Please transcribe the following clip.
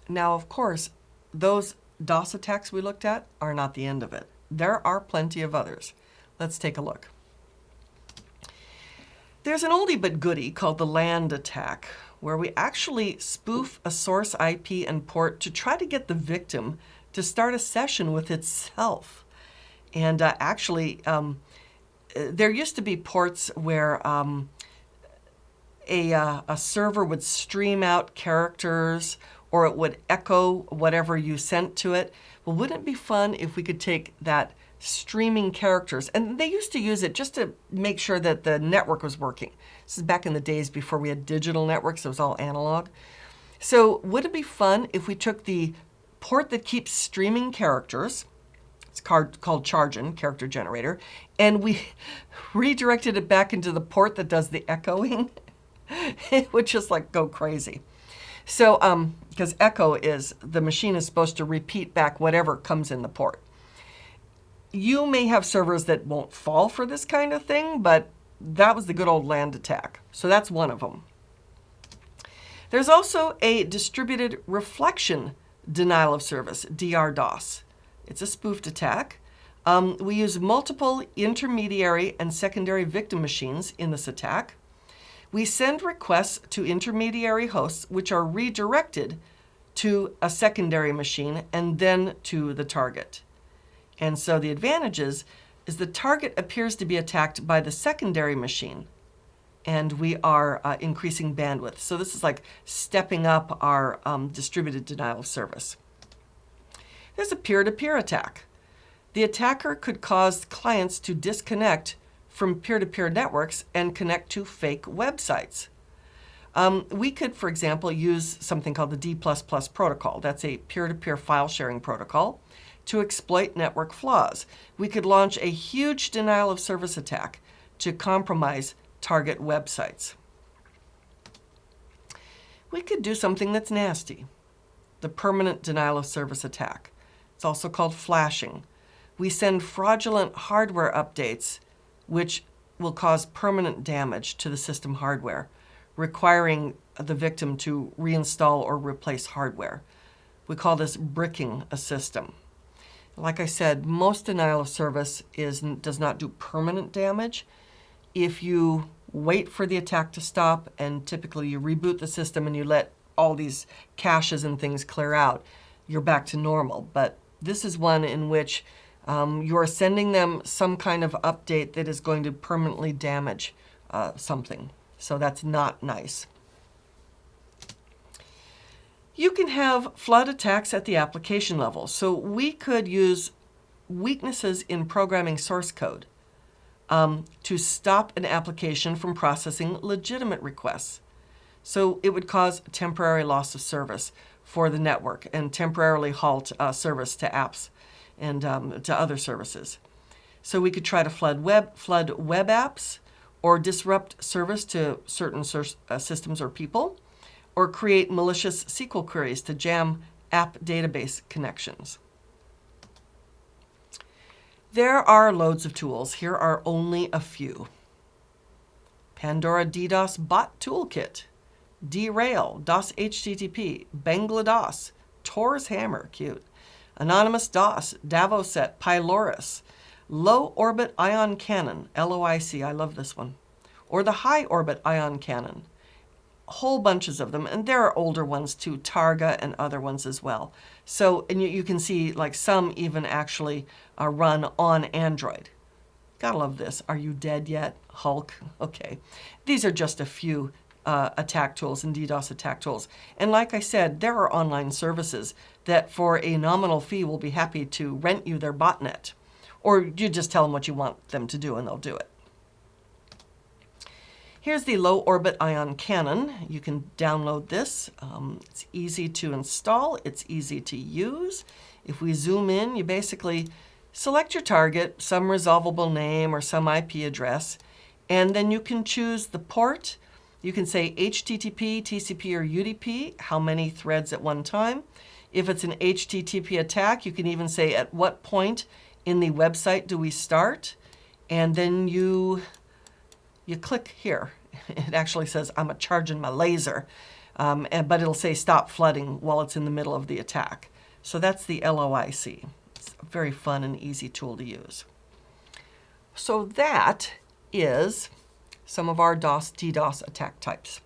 Now, of course, those DoS attacks we looked at are not the end of it. There are plenty of others. Let's take a look. There's an oldie but goodie called the land attack, where we actually spoof a source IP and port to try to get the victim to start a session with itself. And there used to be ports where a server would stream out characters, or it would echo whatever you sent to it. Well, wouldn't it be fun if we could take that streaming characters, and they used to use it just to make sure that the network was working. This is back in the days before we had digital networks. It was all analog. So would it be fun if we took the port that keeps streaming characters, it's called Chargen, character generator, and we redirected it back into the port that does the echoing? It would just like go crazy. So, because echo is, the machine is supposed to repeat back whatever comes in the port. You may have servers that won't fall for this kind of thing, but that was the good old land attack. So that's one of them. There's also a distributed reflection denial of service, DRDoS. It's a spoofed attack. We use multiple intermediary and secondary victim machines in this attack. We send requests to intermediary hosts, which are redirected to a secondary machine and then to the target. And so the advantages is the target appears to be attacked by the secondary machine, and we are increasing bandwidth. So this is like stepping up our distributed denial of service. There's a peer-to-peer attack. The attacker could cause clients to disconnect from peer-to-peer networks and connect to fake websites. We could, for example, use something called the D++ protocol. That's a peer-to-peer file sharing protocol to exploit network flaws. We could launch a huge denial of service attack to compromise target websites. We could do something that's nasty, the permanent denial of service attack. It's also called flashing. We send fraudulent hardware updates which will cause permanent damage to the system hardware, requiring the victim to reinstall or replace hardware. We call this bricking a system. Like I said, most denial of service does not do permanent damage. If you wait for the attack to stop, and typically you reboot the system and you let all these caches and things clear out, you're back to normal. But this is one in which you're sending them some kind of update that is going to permanently damage something. So that's not nice. You can have flood attacks at the application level. So we could use weaknesses in programming source code to stop an application from processing legitimate requests. So it would cause temporary loss of service for the network and temporarily halt service to apps and to other services. So we could try to flood web apps, or disrupt service to certain systems or people, or create malicious SQL queries to jam app database connections. There are loads of tools. Here are only a few. Pandora DDoS Bot Toolkit, Derail, DOS HTTP, Banglados, Tor's Hammer, cute, Anonymous DOS, Davoset, Pyloris, Low Orbit Ion Cannon, LOIC, I love this one, or the High Orbit Ion Cannon. Whole bunches of them, and there are older ones too, Targa and other ones as well. So, and you can see like some even actually run on Android. Gotta love this. Are you dead yet, Hulk? Okay. These are just a few attack tools and DDoS attack tools. And like I said, there are online services that for a nominal fee will be happy to rent you their botnet. Or you just tell them what you want them to do and they'll do it. Here's the Low Orbit Ion Cannon. You can download this. It's easy to install. It's easy to use. If we zoom in, you basically select your target, some resolvable name or some IP address, and then you can choose the port. You can say HTTP, TCP, or UDP, how many threads at one time. If it's an HTTP attack, you can even say at what point in the website do we start, and then you click here. It actually says I'm charging my laser. but it'll say stop flooding while it's in the middle of the attack. So that's the LOIC. It's a very fun and easy tool to use. So that is some of our DOS, DDoS attack types.